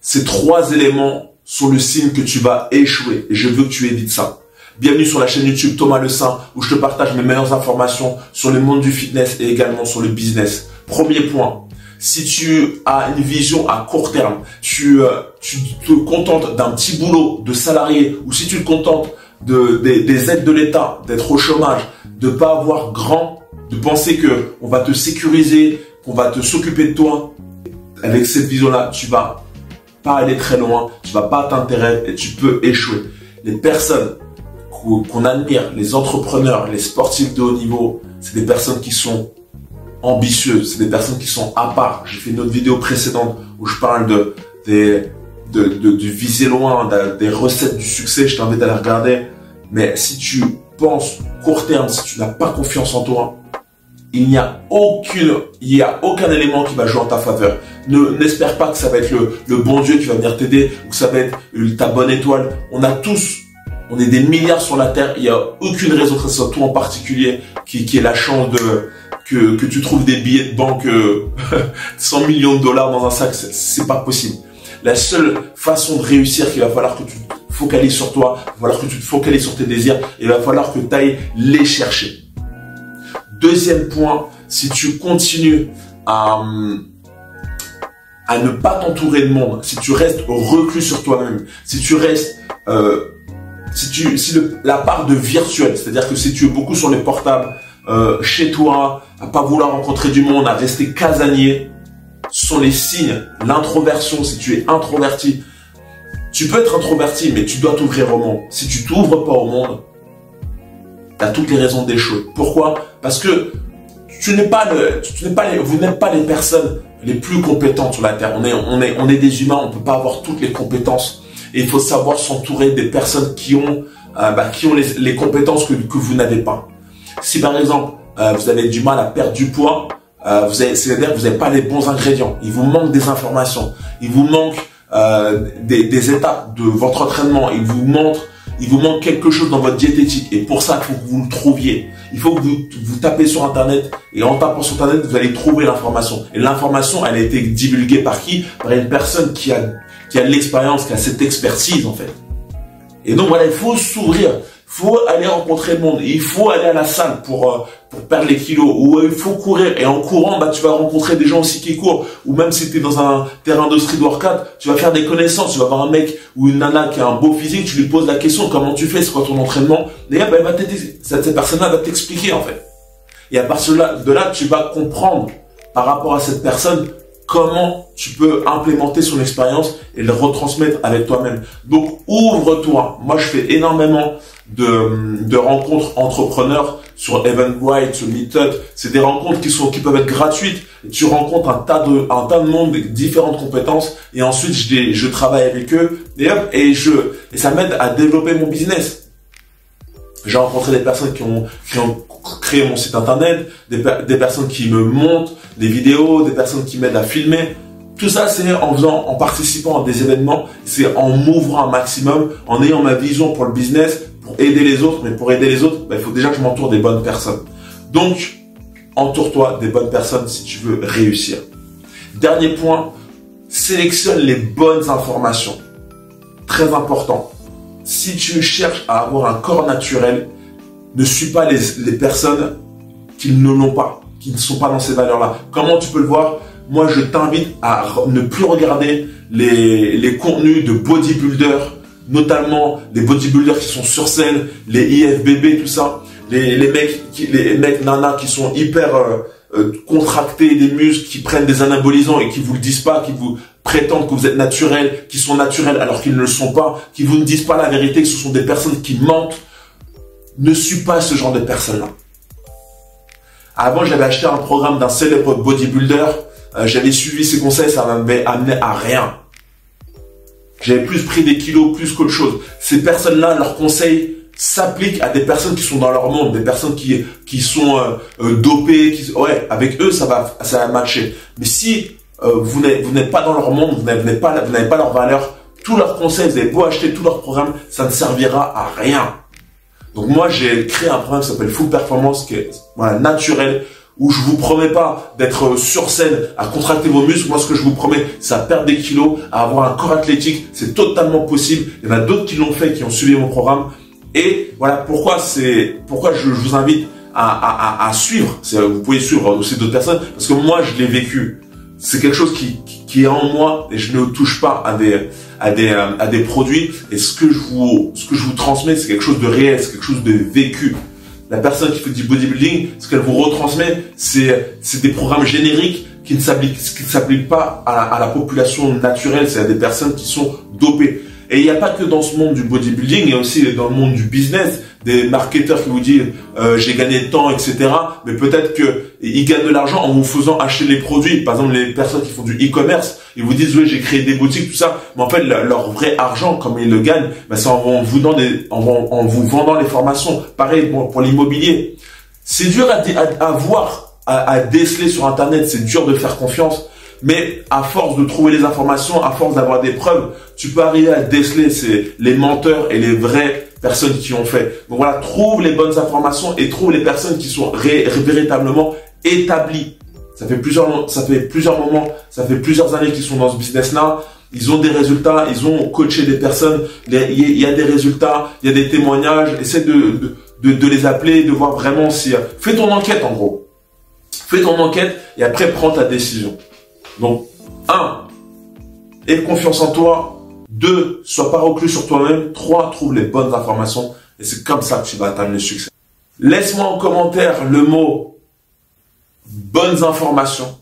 Ces 3 éléments sont le signe que tu vas échouer. Et je veux que tu évites ça. Bienvenue sur la chaîne YouTube Thomas Le Saint, où je te partage mes meilleures informations sur le monde du fitness et également sur le business. Premier point, si tu as une vision à court terme, tu te contentes d'un petit boulot de salarié, ou si tu te contentes des aides de l'État, d'être au chômage, de pas avoir grand, de penser que on va te sécuriser, qu'on va te s'occuper de toi, avec cette vision-là, tu vas pas aller très loin, tu vas pas atteindre tes rêves et tu peux échouer. Les personnes qu'on admire, les entrepreneurs, les sportifs de haut niveau, c'est des personnes qui sont ambitieuses, c'est des personnes qui sont à part. J'ai fait une autre vidéo précédente où je parle de viser loin, des recettes du succès, je t'invite à les regarder. Mais si tu penses court terme, si tu n'as pas confiance en toi, il n'y a aucun élément qui va jouer en ta faveur. N'espère pas que ça va être le bon Dieu qui va venir t'aider ou que ça va être ta bonne étoile. On est des milliards sur la terre. Il n'y a aucune raison que ce soit toi en particulier qui ait la chance que tu trouves des billets de banque 100 millions de dollars dans un sac. C'est pas possible. La seule façon de réussir, qu'il va falloir que tu te focalises sur toi, il va falloir que tu te focalises sur tes désirs et il va falloir que tu ailles les chercher. Deuxième point, si tu continues à ne pas t'entourer de monde, si tu restes reclus sur toi-même, si tu restes, la part de virtuel, c'est-à-dire que si tu es beaucoup sur les portables, chez toi, à pas vouloir rencontrer du monde, à rester casanier, ce sont les signes. L'introversion, si tu es introverti, tu peux être introverti, mais tu dois t'ouvrir au monde. Si tu t'ouvres pas au monde, tu as toutes les raisons d'échouer. Pourquoi? Parce que vous n'êtes pas les personnes les plus compétentes sur la Terre. On est des humains, on peut pas avoir toutes les compétences. Et il faut savoir s'entourer des personnes qui ont les compétences que vous n'avez pas. Si par exemple, vous avez du mal à perdre du poids, c'est-à-dire que vous n'avez pas les bons ingrédients. Il vous manque des informations. Il vous manque des étapes de votre entraînement. Il vous manque quelque chose dans votre diététique. Et pour ça, il faut que vous le trouviez. Il faut que vous tapez sur Internet. Et en tapant sur Internet, vous allez trouver l'information. Et l'information, elle a été divulguée par qui? Par une personne qui a de l'expérience, qui a cette expertise, en fait. Et donc, voilà, il faut s'ouvrir. Il faut aller rencontrer le monde. Il faut aller à la salle pour perdre les kilos. Ou il faut courir. Et en courant, tu vas rencontrer des gens aussi qui courent. Ou même si tu es dans un terrain de street workout, tu vas faire des connaissances. Tu vas voir un mec ou une nana qui a un beau physique. Tu lui poses la question, comment tu fais, c'est quoi ton entraînement? Et cette personne-là va t'expliquer, en fait. Et à partir de là, tu vas comprendre par rapport à cette personne comment tu peux implémenter son expérience et le retransmettre avec toi-même. Donc, ouvre-toi. Moi, je fais énormément de rencontres entrepreneurs sur Eventbrite, sur Meetup. C'est des rencontres qui peuvent être gratuites. Tu rencontres un tas de monde, différentes compétences, et ensuite je travaille avec eux et ça m'aide à développer mon business. J'ai rencontré des personnes qui ont créé mon site internet, des personnes qui me montent des vidéos, des personnes qui m'aident à filmer. Tout ça, c'est en participant à des événements, c'est en m'ouvrant un maximum, en ayant ma vision pour le business, pour aider les autres. Mais pour aider les autres, il faut déjà que je m'entoure des bonnes personnes. Donc, entoure-toi des bonnes personnes si tu veux réussir. Dernier point, sélectionne les bonnes informations. Très important. Si tu cherches à avoir un corps naturel, ne suis pas les personnes qui ne l'ont pas, qui ne sont pas dans ces valeurs-là. Comment tu peux le voir? Moi, je t'invite à ne plus regarder les contenus de bodybuilders, notamment les bodybuilders qui sont sur scène, les IFBB, tout ça, les mecs nanas qui sont hyper contractés, des muscles, qui prennent des anabolisants et qui vous le disent pas, qui vous prétendent que vous êtes naturel, qui sont naturels alors qu'ils ne le sont pas, qui vous ne disent pas la vérité, que ce sont des personnes qui mentent. Ne suis pas ce genre de personnes-là. Avant, j'avais acheté un programme d'un célèbre bodybuilder. J'avais suivi ses conseils, ça m'avait amené à rien. J'avais plus pris des kilos, plus qu'autre chose. Ces personnes-là, leurs conseils s'appliquent à des personnes qui sont dans leur monde, des personnes qui sont dopées. Ouais, avec eux, ça va matcher. Mais si vous n'êtes pas dans leur monde, vous n'avez pas leurs valeurs, tous leurs conseils, vous avez beau acheter tous leurs programmes, ça ne servira à rien. Donc moi, j'ai créé un programme qui s'appelle Full Performance, qui est naturel, où je vous promets pas d'être sur scène à contracter vos muscles. Moi, ce que je vous promets, c'est à perdre des kilos, à avoir un corps athlétique. C'est totalement possible. Il y en a d'autres qui l'ont fait, qui ont suivi mon programme. Et voilà pourquoi je vous invite à suivre. Vous pouvez suivre aussi d'autres personnes parce que moi, je l'ai vécu. C'est quelque chose qui est en moi et je ne touche pas à des produits. Et ce que je vous transmets, c'est quelque chose de réel, c'est quelque chose de vécu. La personne qui fait du bodybuilding, ce qu'elle vous retransmet, c'est des programmes génériques qui ne s'appliquent pas à la population naturelle. C'est à des personnes qui sont dopées. Et il n'y a pas que dans ce monde du bodybuilding, il y a aussi dans le monde du business, des marketeurs qui vous disent j'ai gagné tant, etc. Mais peut-être qu'ils gagnent de l'argent en vous faisant acheter les produits. Par exemple, les personnes qui font du e-commerce, ils vous disent oui, j'ai créé des boutiques, tout ça. Mais en fait, leur vrai argent, comme ils le gagnent, ben, c'est en vous vendant les formations. Pareil pour l'immobilier. C'est dur à voir, à déceler sur Internet. C'est dur de faire confiance. Mais à force de trouver les informations, à force d'avoir des preuves, tu peux arriver à déceler les menteurs et les vraies personnes qui ont fait. Donc voilà, trouve les bonnes informations et trouve les personnes qui sont véritablement établies. Ça fait plusieurs années qu'ils sont dans ce business-là. Ils ont des résultats, ils ont coaché des personnes. Il y a des résultats, il y a des témoignages. Essaie de les appeler, de voir vraiment si... Fais ton enquête en gros. Fais ton enquête et après prends ta décision. Donc, 1. Aie confiance en toi. 2. Sois pas reclus sur toi-même. 3. Trouve les bonnes informations. Et c'est comme ça que tu vas atteindre le succès. Laisse-moi en commentaire le mot bonnes informations.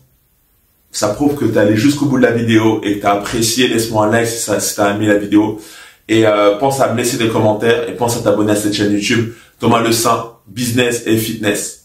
Ça prouve que tu es allé jusqu'au bout de la vidéo et que tu as apprécié. Laisse-moi un like si tu as aimé la vidéo. Et pense à me laisser des commentaires et pense à t'abonner à cette chaîne YouTube. Thomas Le Saint, Business et Fitness.